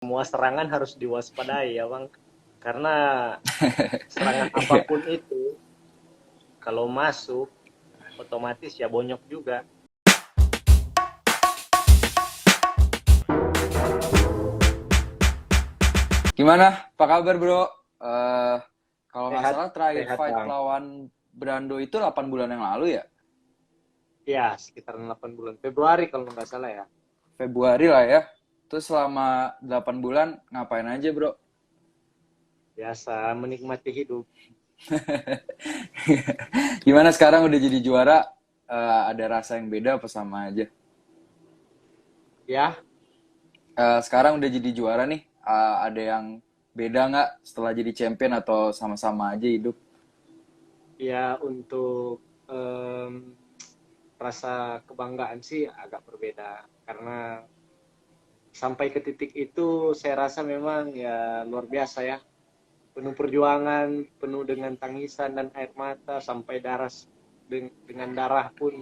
semua serangan harus diwaspadai ya Bang. Karena serangan apapun itu kalau masuk otomatis ya bonyok juga. Gimana? Apa kabar, Bro? Eh, Kalau nggak Sehat, salah terakhir sehat fight Bang. lawan Brando itu 8 bulan yang lalu ya? Ya, sekitar 8 bulan. Februari kalau nggak salah ya. Februari lah ya. Terus selama 8 bulan ngapain aja, Bro? Biasa menikmati hidup. Gimana sekarang udah jadi juara? Ada rasa yang beda apa sama aja? Ya, Sekarang udah jadi juara nih. Ada yang beda nggak setelah jadi champion atau sama-sama aja hidup? ya untuk rasa kebanggaan sih agak berbeda. Karena sampai ke titik itu saya rasa memang ya luar biasa ya. Penuh perjuangan, penuh dengan tangisan dan air mata sampai darah dengan darah pun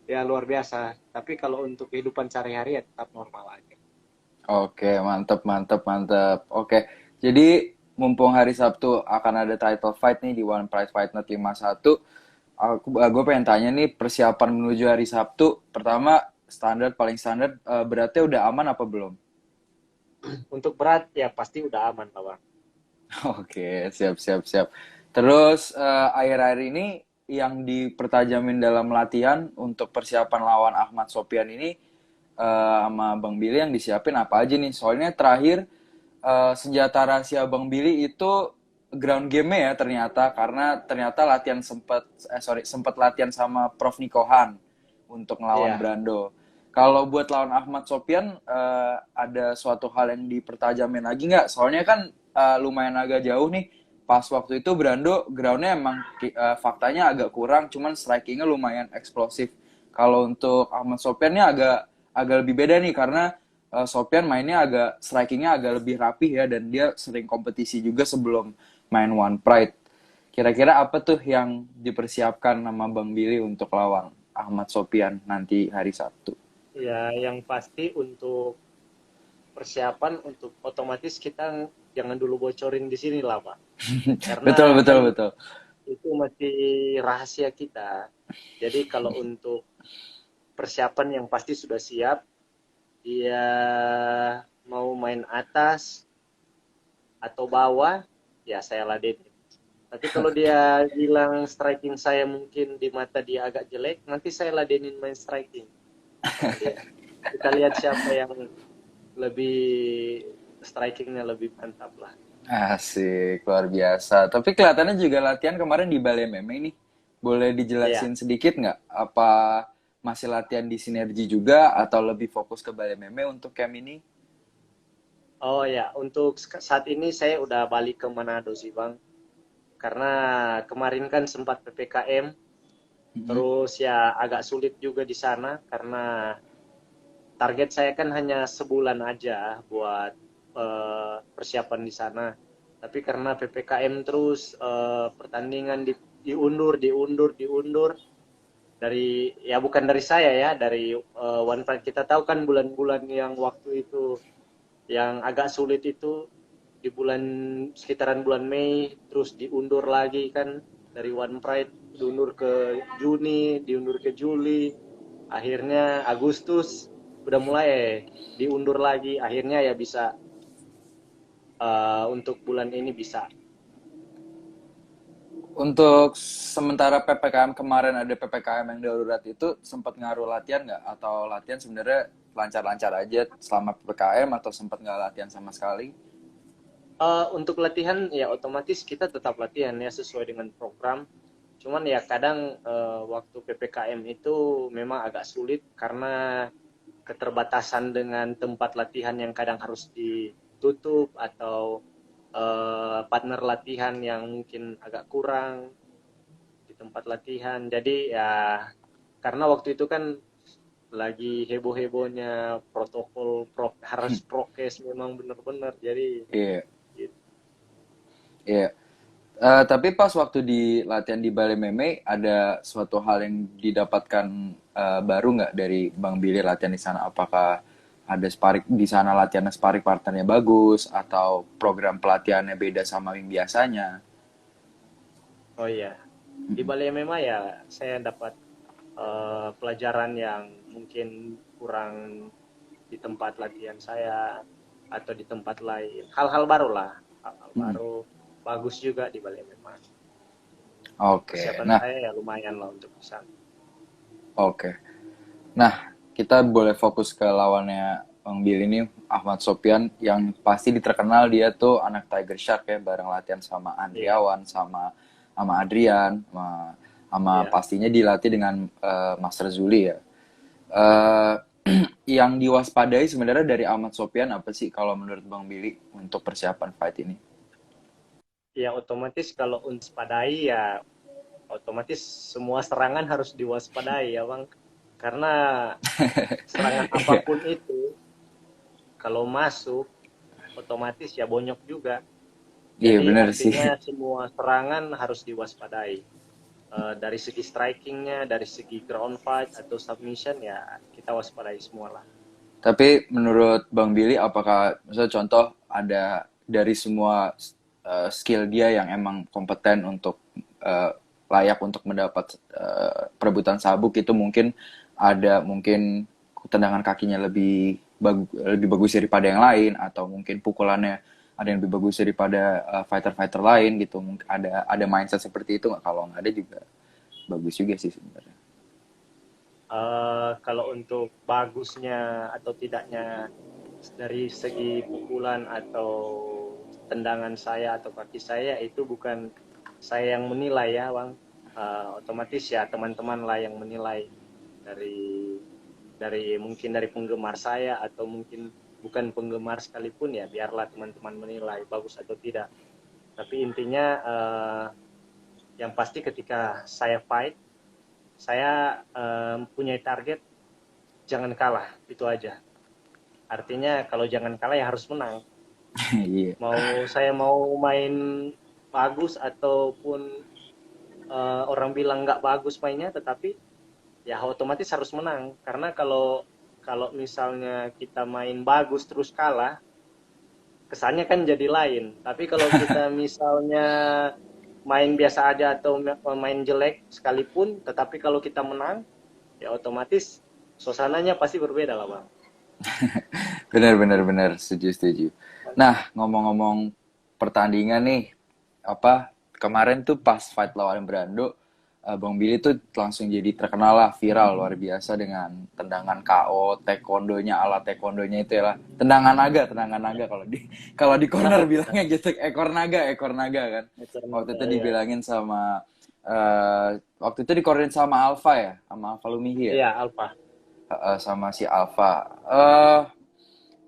ya luar biasa. Tapi kalau untuk kehidupan sehari-hari ya tetap normal aja. Oke, mantep, mantep, mantep. Oke, jadi mumpung hari Sabtu akan ada title fight nih di One Pride Fight Night 51. Gue pengen tanya nih persiapan menuju hari Sabtu. Pertama, standar paling standar beratnya udah aman apa belum? Untuk berat ya pasti udah aman lah Bang. Oke, siap, siap, siap. Terus akhir-akhir ini yang dipertajamin dalam latihan untuk persiapan lawan Ahmad Sofian ini sama Bang Billy yang disiapin apa aja nih? Soalnya terakhir senjata rahasia Bang Billy itu ground game ya ternyata karena ternyata latihan sempat latihan sama Prof Nikohan untuk ngelawan Iya. Brando. Kalau buat lawan Ahmad Sofian ada suatu hal yang dipertajamin lagi nggak? Soalnya kan lumayan agak jauh nih. Pas waktu itu Brando groundnya emang faktanya agak kurang, cuman strikingnya lumayan eksplosif. Kalau untuk Ahmad Sofian ini agak lebih beda nih karena Sofian mainnya strikingnya agak lebih rapih ya dan dia sering kompetisi juga sebelum main One Pride. Kira-kira apa tuh yang dipersiapkan sama Bang Billy untuk lawan Ahmad Sofian nanti hari Sabtu? Ya, yang pasti untuk persiapan untuk otomatis kita jangan dulu bocorin di sini lah Pak. Karena Betul, kan betul, betul. itu masih rahasia kita. Jadi kalau untuk persiapan yang pasti sudah siap, dia mau main atas atau bawah, ya saya ladenin. Tapi kalau dia bilang striking saya mungkin di mata dia agak jelek, nanti saya ladenin main striking. Nah, kita lihat siapa yang lebih strikingnya lebih mantap lah. Asik, luar biasa. Tapi kelihatannya juga latihan kemarin di Bali MMA nih. Boleh Iya. dijelasin sedikit nggak? Apa masih latihan di Sinergi juga atau lebih fokus ke Bali MMA untuk camp ini? Oh ya, untuk saat ini saya udah balik ke Manado sih Bang. Karena kemarin kan sempat PPKM, Mhm. terus ya agak sulit juga di sana karena target saya kan hanya sebulan aja buat persiapan di sana. Tapi karena PPKM terus pertandingan diundur, diundur, diundur dari ya bukan dari saya ya, dari One Pride. Kita tahu kan bulan-bulan yang waktu itu yang agak sulit itu di bulan sekitaran bulan Mei terus diundur lagi kan dari One Pride diundur ke Juni, diundur ke Juli, akhirnya Agustus udah mulai diundur lagi, akhirnya ya bisa untuk bulan ini bisa. Untuk sementara PPKM kemarin ada PPKM yang darurat itu sempat ngaruh latihan nggak? Atau latihan sebenarnya lancar-lancar aja selama PPKM atau sempat nggak latihan sama sekali? Untuk latihan ya otomatis kita tetap latihan ya sesuai dengan program. Cuman ya kadang waktu PPKM itu memang agak sulit karena keterbatasan dengan tempat latihan yang kadang harus ditutup atau partner latihan yang mungkin agak kurang di tempat latihan. Jadi ya karena waktu itu kan lagi heboh-hebohnya protokol harus prokes memang benar-benar. Jadi Iya, gitu. iya. Tapi pas waktu di latihan di Bali MMA ada suatu hal yang didapatkan baru nggak dari Bang Billy latihan di sana? Apakah ada sparring di sana, latihannya sparring partnernya bagus atau program pelatihannya beda sama yang biasanya. Oh iya, di Bali MMA ya saya dapat pelajaran yang mungkin kurang di tempat latihan saya atau di tempat lain. Hal-hal baru lah, hal-hal Mm-mm. baru. Bagus juga di Bali MMA. Oke, Persiapan nah, saya ya lumayan lah untuk bisa. oke. Nah, kita boleh fokus ke lawannya Bang Bill ini, Ahmad Sopian, yang pasti terkenal dia tuh anak Tiger Shark ya, bareng latihan sama Iya, Andriawan, sama sama Adrian, sama iya. pastinya dilatih dengan Master Zuli ya. Eh, yang diwaspadai sebenarnya dari Ahmad Sopian apa sih kalau menurut Bang Billy untuk persiapan fight ini? Ya otomatis kalau untuk padai ya otomatis semua serangan harus diwaspadai ya Bang. Karena serangan apapun itu kalau masuk otomatis ya bonyok juga. Iya Jadi bener sih. artinya semua serangan harus diwaspadai. Dari segi strikingnya, dari segi ground fight atau submission ya kita waspadai semua lah. Tapi menurut Bang Billy, apakah misalnya contoh ada dari semua skill dia yang emang kompeten untuk eh, layak untuk mendapat perebutan sabuk itu mungkin ada mungkin tendangan kakinya lebih bagus daripada yang lain atau mungkin pukulannya ada yang lebih bagus daripada fighter-fighter lain gitu. Mungkin ada mindset seperti itu nggak? Kalau nggak ada juga bagus juga sih sebenarnya. Kalau untuk bagusnya atau tidaknya dari segi pukulan atau tendangan saya atau kaki saya itu bukan saya yang menilai ya Bang. Otomatis ya teman-teman lah yang menilai dari mungkin dari penggemar saya atau mungkin bukan penggemar sekalipun ya biarlah teman-teman menilai bagus atau tidak. Tapi intinya yang pasti ketika saya fight saya punya target jangan kalah itu aja. Artinya kalau jangan kalah ya harus menang. Iya. Mau main bagus ataupun orang bilang nggak bagus mainnya, tetapi ya otomatis harus menang. Karena kalau kalau misalnya kita main bagus terus kalah, kesannya kan jadi lain. Tapi kalau kita misalnya main biasa aja atau main jelek sekalipun, tetapi kalau kita menang, ya otomatis suasananya pasti berbeda lah bang. Benar, benar, benar, setuju, setuju. Nah, ngomong-ngomong pertandingan nih, apa kemarin tuh pas fight lawan Brando, Bang Billy tuh langsung jadi terkenal lah, viral luar biasa dengan tendangan KO, taekwondonya ala taekwondonya itu ya lah, tendangan naga kalau di corner bilangnya gitu, ekor naga kan. Waktu itu Iya, dibilangin sama waktu itu dikoordin sama Alfa ya, sama Alfa Lumihi ya, iya Alfa. sama si Alfa.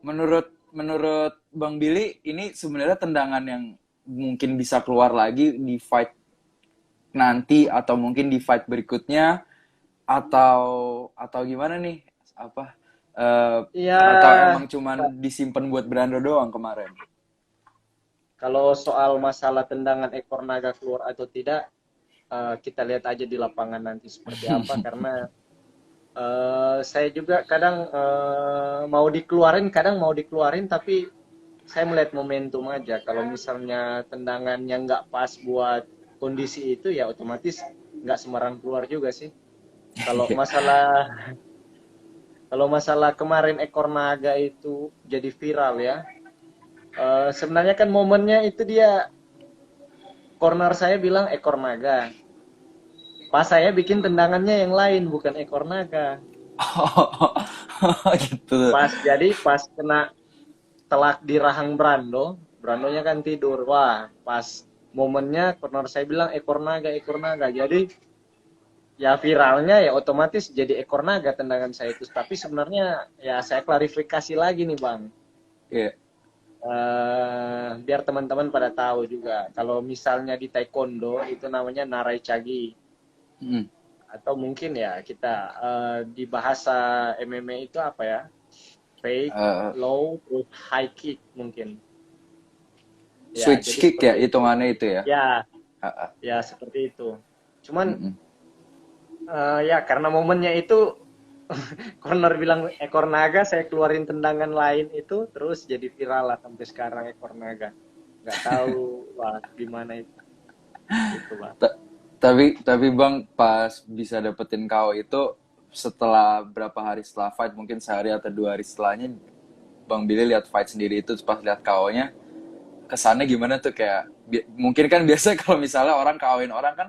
Menurut menurut Bang Billy ini sebenarnya tendangan yang mungkin bisa keluar lagi di fight nanti atau mungkin di fight berikutnya atau gimana nih apa Iya, atau emang cuman disimpan buat Brando doang kemarin. kalau soal masalah tendangan ekor naga keluar atau tidak, kita lihat aja di lapangan nanti seperti apa. Karena saya juga kadang kadang mau dikeluarin, tapi saya melihat momentum aja. Kalau misalnya tendangannya nggak pas buat kondisi itu, ya otomatis nggak sembarang keluar juga sih. Kalau masalah kalau masalah kemarin ekor naga itu jadi viral ya. Sebenarnya kan momennya itu dia corner saya bilang ekor naga. Pas saya bikin tendangannya yang lain bukan ekor naga. Oh, gitu. Pas kena telak di rahang Brando, Brandonya kan tidur. Wah, pas momennya corner saya bilang ekor naga, ekor naga. Jadi ya viralnya ya otomatis jadi ekor naga tendangan saya itu. Tapi sebenarnya ya saya klarifikasi lagi nih Bang. Iya. Biar teman-teman pada tahu juga. Kalau misalnya di taekwondo itu namanya narai cagi. Hmm. Atau mungkin ya kita di bahasa MMA itu apa ya? Fake, Eh, low, terus high kick mungkin. Ya, switch jadi kick ya seperti itu. hitungannya itu ya. Ya, Ah, ah. ya seperti itu. Cuman Mm-mm. ya karena momennya itu corner bilang ekor naga, saya keluarin tendangan lain itu, terus jadi viral lah sampai sekarang ekor naga. Nggak tahu wah gimana itu bang. Ta- tapi Bang pas bisa dapetin KO itu setelah berapa hari setelah fight, mungkin sehari atau 2 hari setelahnya Bang Billy lihat fight sendiri itu pas lihat KO-nya, kesannya gimana tuh? Kayak mungkin kan biasa kalau misalnya orang KO-in orang kan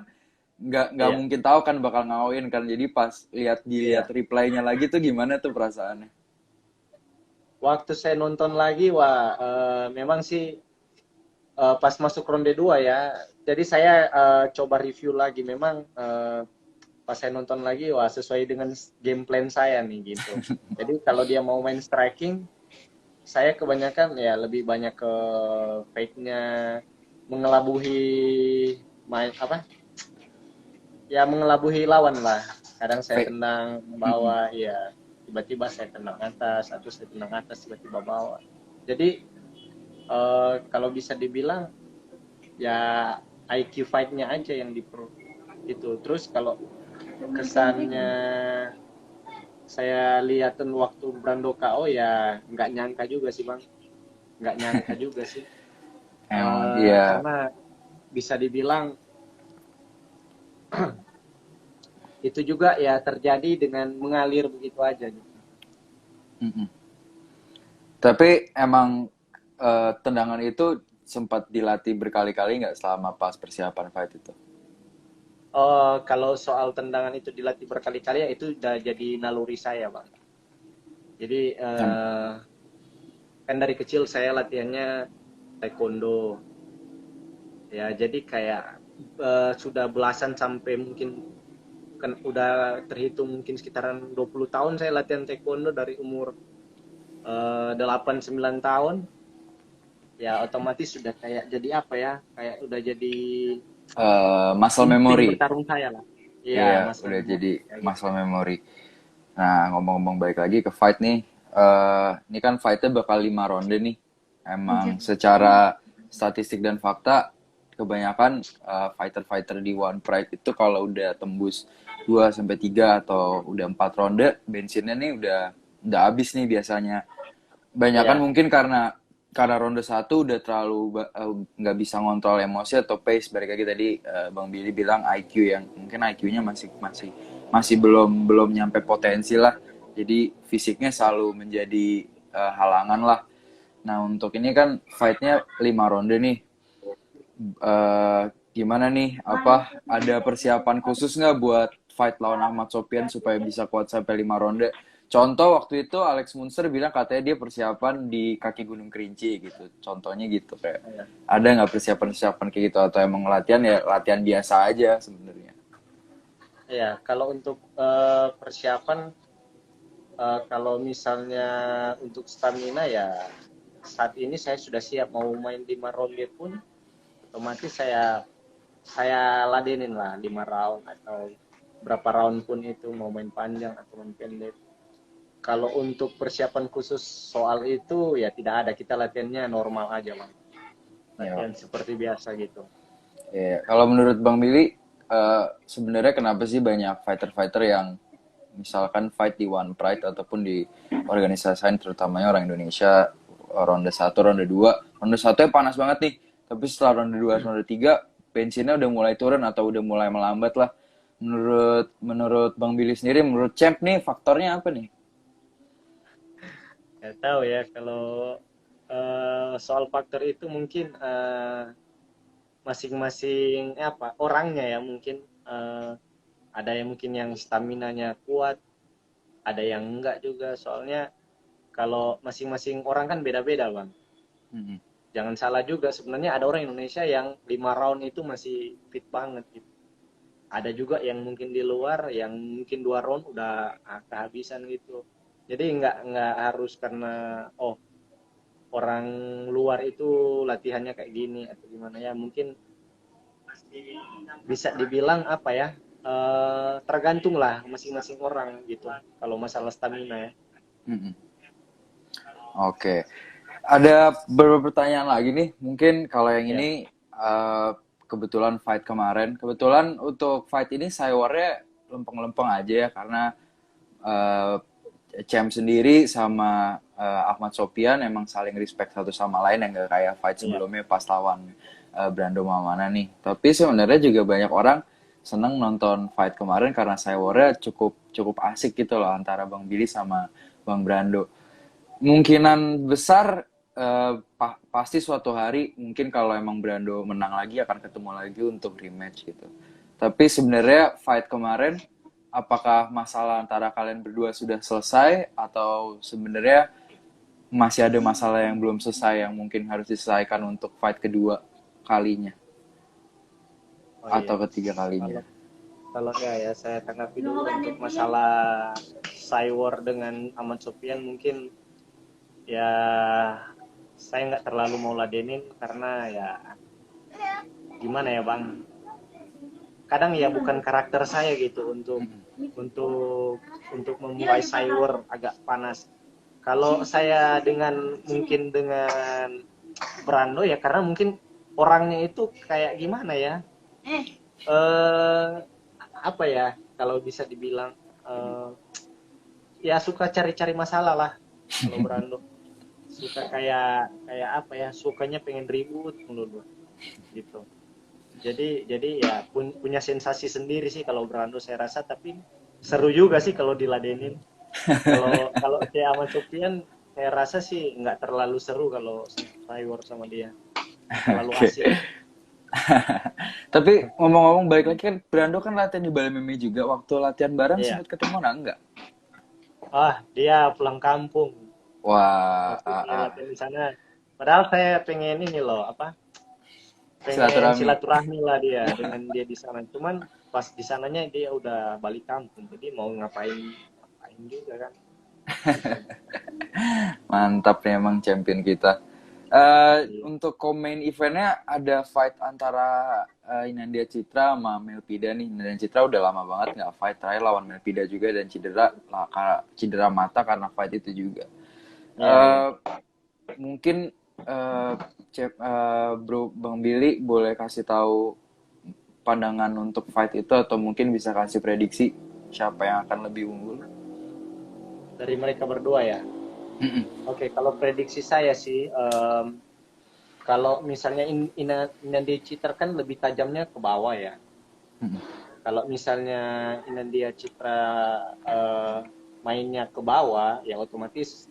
nggak Iya, mungkin tahu kan bakal ngawain kan, jadi pas dilihat iya. replaynya lagi tuh gimana tuh perasaannya? Waktu saya nonton lagi, wah memang sih pas masuk ronde 2 ya. Jadi saya coba review lagi. Memang pas saya nonton lagi, wah sesuai dengan game plan saya nih gitu. Jadi kalau dia mau main striking, saya kebanyakan ya lebih banyak ke fake-nya, mengelabuhi main apa? Ya mengelabuhi lawan lah. Kadang saya Fake. tendang Mm-mm. bawah, ya tiba-tiba saya tendang atas, atau saya tendang atas tiba-tiba bawah. Jadi kalau bisa dibilang ya IQ fight-nya aja yang itu. Terus kalau kesannya saya lihatin waktu Brando KO ya nggak nyangka juga sih bang, nggak nyangka juga sih. Emang iya. Karena bisa dibilang itu juga ya terjadi dengan mengalir begitu aja gitu. Mm-mm. Tapi emang tendangan itu sempat dilatih berkali-kali nggak selama pas persiapan fight itu? Oh, kalau soal tendangan itu dilatih berkali-kali ya itu udah jadi naluri saya bang. Jadi Em- kan dari kecil saya latihannya taekwondo. Ya, jadi kayak sudah belasan sampai mungkin kan udah terhitung mungkin sekitaran 20 tahun saya latihan taekwondo dari umur 8 9 tahun. Ya, otomatis sudah kayak jadi apa ya? Kayak udah jadi Muscle insting memory. bertarung saya lah. Iya, Iya, Mas udah Memori jadi kayak gitu. muscle memory. Nah, ngomong-ngomong balik lagi ke fight nih. Ini kan fightnya bakal 5 ronde nih. Emang secara statistik dan fakta, kebanyakan fighter-fighter di One Pride itu kalau udah tembus 2 sampai 3 atau udah 4 ronde, bensinnya nih udah habis nih biasanya. Banyakan Iya, mungkin karena ronde satu udah terlalu nggak bisa ngontrol emosi atau pace. Balik lagi tadi Bang Billy bilang IQ, yang mungkin IQ-nya masih masih masih belum belum nyampe potensi lah. Jadi fisiknya selalu menjadi halangan lah. Nah untuk ini kan fightnya 5 ronde nih. Eh, Gimana nih? Apa ada persiapan khusus nggak buat fight lawan Ahmad Sofian supaya bisa kuat sampai 5 ronde? Contoh waktu itu Alex Munster bilang katanya dia persiapan di kaki Gunung Kerinci gitu. Contohnya gitu, kayak iya. ada nggak persiapan-persiapan kayak gitu, atau emang latihan ya latihan biasa aja sebenarnya? Iya, kalau untuk persiapan kalau misalnya untuk stamina ya saat ini saya sudah siap mau main 5 ronde pun otomatis saya ladenin lah 5 round atau berapa round pun itu mau main panjang atau main pendek. Kalau untuk persiapan khusus soal itu ya tidak ada, kita latihannya normal aja bang, Ya. latihan seperti biasa gitu. Ya, kalau menurut Bang Billy, sebenarnya kenapa sih banyak fighter-fighter yang misalkan fight di One Pride ataupun di organisasi lain, terutamanya orang Indonesia, ronde satu, ronde satu ya panas banget nih, tapi setelah ronde 2, ronde 3, bensinnya udah mulai turun atau udah mulai melambat lah. Menurut menurut Bang Billy sendiri, menurut Champ nih faktornya apa nih? Nggak tahu ya kalau soal faktor itu mungkin masing-masing apa orangnya ya mungkin ada yang mungkin yang staminanya kuat, ada yang enggak juga. Soalnya kalau masing-masing orang kan beda-beda bang. Mm-mm. Jangan salah juga sebenarnya ada orang Indonesia yang 5 round itu masih fit banget gitu. Ada juga yang mungkin di luar yang mungkin 2 round udah kehabisan gitu. Jadi nggak harus karena oh orang luar itu latihannya kayak gini atau gimana ya, mungkin bisa dibilang apa ya, tergantung lah masing-masing orang gitu kalau masalah stamina ya. Mm-mm. Oke. Ada beberapa pertanyaan lagi nih. Mungkin kalau yang Ya, ini kebetulan fight kemarin. Kebetulan untuk fight ini saywarnya lempeng-lempeng aja ya, karena eh, Champ sendiri sama Ahmad Sofian emang saling respect satu sama lain, yang gak kayak fight Iya. sebelumnya pas lawan Brando Mamana nih. Tapi sebenarnya juga banyak orang seneng nonton fight kemarin karena Cywarnya cukup cukup asik gitu loh antara Bang Billy sama Bang Brando. Kemungkinan besar pasti suatu hari mungkin kalau emang Brando menang lagi akan ketemu lagi untuk rematch gitu. Tapi sebenarnya fight kemarin, apakah masalah antara kalian berdua sudah selesai atau sebenarnya masih ada masalah yang belum selesai yang mungkin harus diselesaikan untuk fight kedua kalinya Oh atau iya. ketiga kalinya? Kalau kalau ya saya tanggapi dulu untuk masalah Cywar dengan Ahmad Sofian mungkin ya saya nggak terlalu mau ladenin karena ya gimana ya Bang, kadang ya bukan karakter saya gitu untuk untuk memulai Cywar agak panas. Kalau saya mungkin dengan Brando ya karena mungkin orangnya itu kayak gimana ya, eh apa ya kalau bisa dibilang, eh ya suka cari-cari masalah lah kalau Brando, suka kayak kayak apa ya, sukanya pengen ribut mulu gitu. Jadi ya punya sensasi sendiri sih kalau Brando saya rasa, tapi seru juga sih kalau diladenin. Kalau kalau si Ahmad Sofian saya rasa sih nggak terlalu seru kalau Cywar sama dia, nggak terlalu Oke. asik. Tapi ngomong-ngomong balik lagi kan Brando kan latihan di Bali Meme juga. Waktu latihan bareng Iya. sempat ketemu enggak? Ah, dia pulang kampung Wah, waktu dia latihan di sana. Padahal saya pengen ini loh, apa? Pengen silaturahmi. silaturahmi lah dia dengan dia di sana. Cuman pas di sananya dia udah balik kampung. Jadi mau ngapain ngapain juga kan gitu. Mantap nih emang champion kita. Iya. Untuk main eventnya ada fight antara Inandia Citra sama Melpida nih. Inandia Citra udah lama banget nggak fight, terakhir lawan Melpida juga dan cedera mata karena fight itu juga. Iya, iya. Eh, Mungkin Bro Bang Billy boleh kasih tahu pandangan untuk fight itu atau mungkin bisa kasih prediksi siapa yang akan lebih unggul? Dari mereka berdua ya. Oke, kalau prediksi saya sih, kalau misalnya Inandia Citra kan lebih tajamnya ke bawah ya. Kalau misalnya Inandia Citra eh, mainnya ke bawah, ya otomatis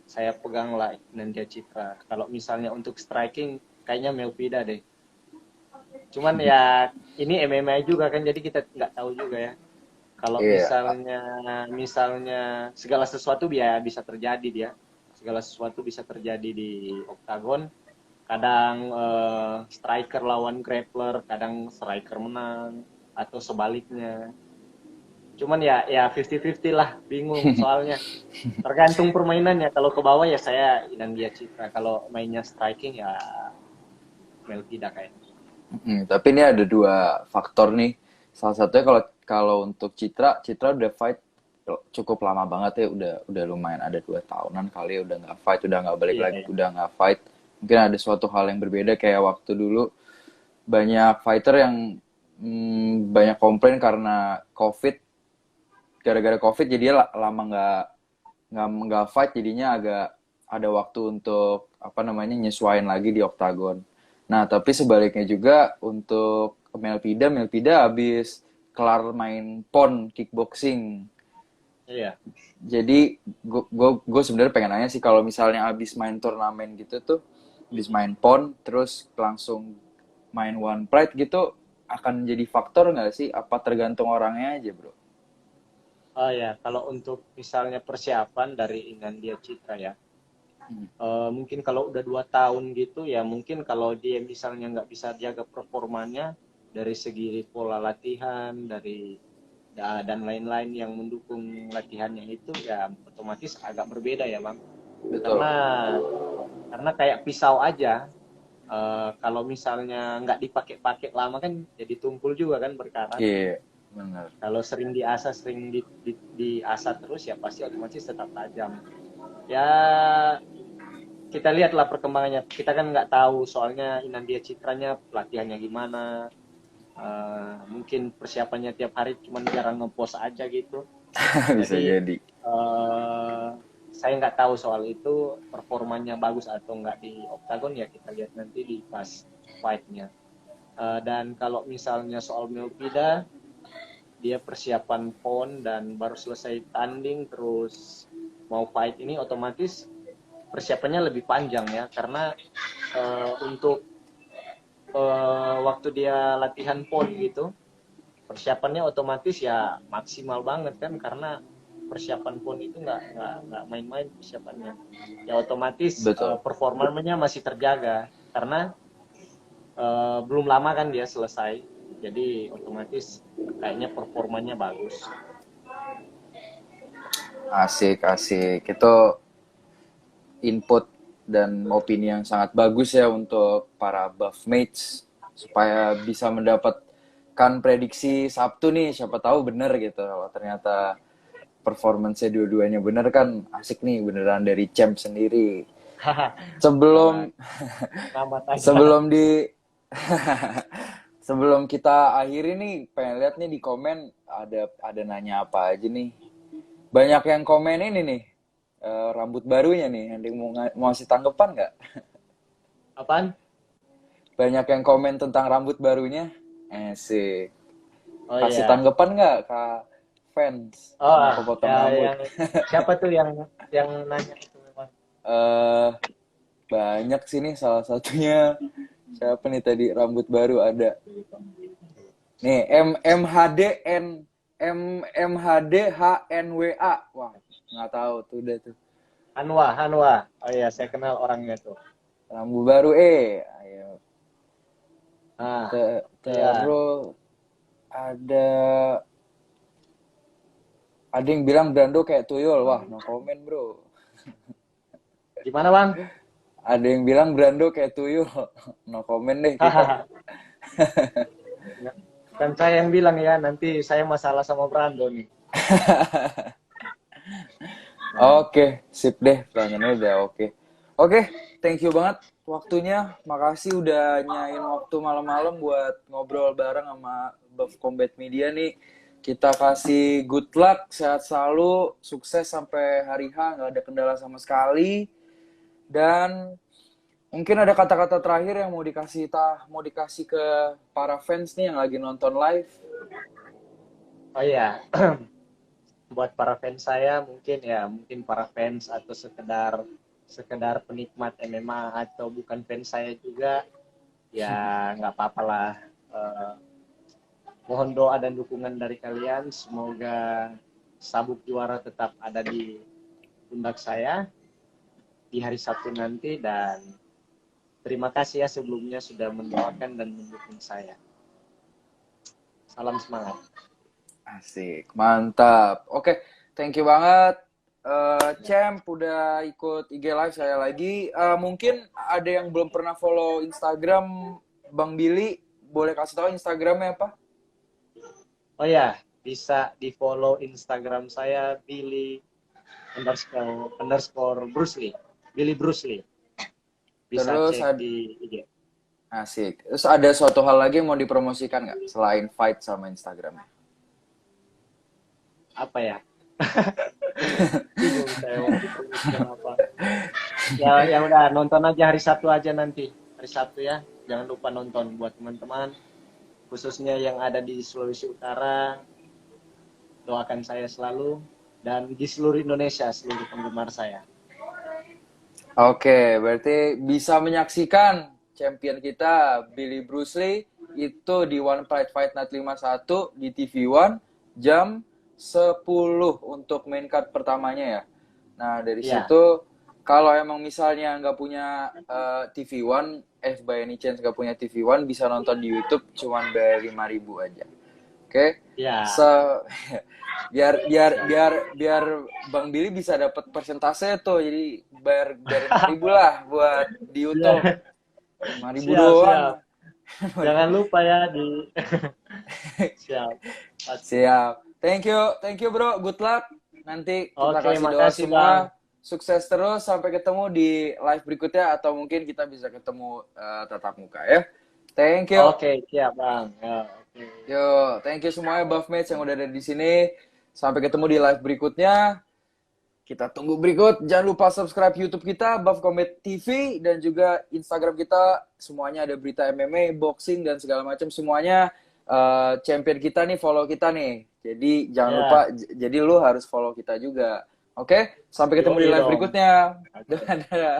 saya pegang lah Inandia Citra. Kalau misalnya untuk striking, kayaknya Melvida deh. Cuman ya ini MMA juga kan, jadi kita nggak tahu juga ya. Kalau Iya, misalnya segala sesuatu ya bisa terjadi dia. Segala sesuatu bisa terjadi di oktagon. Kadang striker lawan grappler, kadang striker menang atau sebaliknya. Cuman ya 50-50 lah, bingung soalnya. Tergantung permainannya. Kalau ke bawah ya saya Inandia Citra. Kalau mainnya striking ya Melvida kayaknya. Tapi ini ada dua faktor nih. Salah satunya kalau kalau untuk Citra, Citra udah fight cukup lama banget ya, udah lumayan ada 2 tahunan kali ya udah nggak fight, udah nggak balik Iya, lagi, iya. udah nggak fight. Mungkin ada suatu hal yang berbeda kayak waktu dulu banyak fighter yang banyak komplain karena COVID, gara-gara COVID jadi lama nggak fight, jadinya agak ada waktu untuk apa namanya nyesuaiin lagi di oktagon. Nah tapi sebaliknya juga untuk Melpida habis kelar main pon kickboxing. Iya. Jadi gue sebenarnya pengen nanya sih kalau misalnya habis main turnamen gitu tuh, habis main pon terus langsung main one pride gitu, akan jadi faktor nggak sih? Apa tergantung orangnya aja bro? Oh ya, kalau untuk misalnya persiapan dari Inandia Citra ya, mungkin kalau udah 2 tahun gitu ya, mungkin kalau dia misalnya nggak bisa jaga performanya dari segi pola latihan, dan lain-lain yang mendukung latihannya itu ya otomatis agak berbeda ya Bang. Betul. Karena karena kayak pisau aja, kalau misalnya nggak dipakai-pakai lama kan jadi tumpul juga kan berkarat. Iya, benar. Kalau sering diasah, sering diasah terus ya pasti otomatis tetap tajam. Ya kita lihatlah perkembangannya. Kita kan nggak tahu soalnya Inandia Citranya pelatihannya gimana. Mungkin persiapannya tiap hari cuma jarang ngepost aja gitu. Bisa Jadi jadi. eh, saya nggak tahu soal itu performanya bagus atau nggak di Octagon, ya kita lihat nanti di pas fight-nya. Dan kalau misalnya soal Melvida, dia persiapan PON dan baru selesai tanding terus mau fight ini, otomatis persiapannya lebih panjang ya, karena untuk waktu dia latihan PON gitu, persiapannya otomatis ya maksimal banget kan, karena persiapan PON itu nggak main-main persiapannya. Ya otomatis Betul. performanya masih terjaga karena belum lama kan dia selesai. Jadi otomatis kayaknya performanya bagus. Asik, asik. Itu input dan opini yang sangat bagus ya untuk para buff mates supaya bisa mendapatkan prediksi Sabtu nih, siapa tahu bener gitu. Kalau ternyata performance-nya dua-duanya bener kan asik nih beneran dari champ sendiri. Wah, Sebelum selamat aja. sebelum di sebelum kita akhiri nih pengen lihat nih di komen ada nanya apa aja nih. Banyak yang komen ini nih rambut barunya nih. Ada yang mau ngasih tanggapan nggak? Apaan? Banyak yang komen tentang rambut barunya. Sih. Oh Kasih iya. tanggapan nggak ke fans? Oh Kenapa ya, potong rambut? yang siapa tuh yang nanya itu memang? eh Banyak sih nih, salah satunya siapa nih tadi rambut baru ada. Nih MMHD Wah, nggak tahu tuh udah tuh. Hanwa, Hanwa. Oh iya, saya kenal orangnya tuh. Rambut baru ayo. Ah, iya. Terus ada ada yang bilang Brando kayak tuyul. Wah, no comment, Bro. Gimana, Bang? Ada yang bilang Brando kayak tuyul. No comment deh kita. Hahaha. Kan saya yang bilang ya, nanti saya masalah sama Brando nih. Nah, Oke, sip deh. Pertanyaannya udah oke. Oke, thank you banget waktunya. Makasih udah nyain waktu malam-malam buat ngobrol bareng sama Buff Combat Media nih. Kita kasih good luck, sehat selalu, sukses sampai hari H, nggak ada kendala sama sekali. Dan mungkin ada kata-kata terakhir yang mau dikasih ke para fans nih yang lagi nonton live. oh iya, buat para fans saya mungkin ya, mungkin para fans atau sekedar sekedar penikmat MMA atau bukan fans saya juga, ya nggak apa-apa lah. Eh, Mohon doa dan dukungan dari kalian. Semoga sabuk juara tetap ada di pundak saya di hari Sabtu nanti, dan terima kasih ya sebelumnya sudah mendoakan dan mendukung saya. Salam semangat. Asik, mantap. Oke, thank you banget. Champ udah ikut IG Live saya lagi. Mungkin ada yang belum pernah follow Instagram Bang Billy. Boleh kasih tahu Instagramnya apa? Oh ya, bisa di follow Instagram saya Billy underscore Bruce Lee. Billy Bruce Lee. Bisa Terus cek di IG. asik. Terus ada suatu hal lagi yang mau dipromosikan nggak selain fight sama Instagramnya? Apa ya? Bingung saya mau dipromosikan apa. Ya udah, nonton aja hari Sabtu aja nanti. Hari Sabtu ya. Jangan lupa nonton buat teman-teman, khususnya yang ada di Sulawesi Utara. Doakan saya selalu, dan di seluruh Indonesia, seluruh penggemar saya. Oke, berarti bisa menyaksikan champion kita Billy Bruce Lee itu di One Pride Fight Night 51 di TV One jam 10 untuk main card pertamanya ya. Nah, dari Iya, situ kalau emang misalnya nggak punya TV One, by any chance nggak punya TV One, bisa nonton di YouTube cuman bayar 5.000 aja. Oke. iya, So, biar biar siap. biar biar Bang Billy bisa dapat persentase tuh. Jadi bayar 5.000 lah buat di YouTube. Siap, 5.000 siap, siap. doang. Jangan lupa ya di siap. Pasti. Siap. Thank you bro. Good luck. Nanti kita Oke, kasih doa makasih Bang. semua. Sukses terus sampai ketemu di live berikutnya atau mungkin kita bisa ketemu tatap muka ya. Thank you. Oke, siap Bang. Ya, oke. Yo, thank you semuanya buff mates yang udah ada di sini. Sampai ketemu di live berikutnya. Kita tunggu berikut. Jangan lupa subscribe YouTube kita, Buff Combat TV, dan juga Instagram kita. Semuanya ada berita MMA, boxing, dan segala macam. Semuanya champion kita nih, follow kita nih. Jadi jangan lupa, Ya, jadi lu harus follow kita juga. Oke? Sampai ketemu di yoi live dong. berikutnya. Oke. Dadah.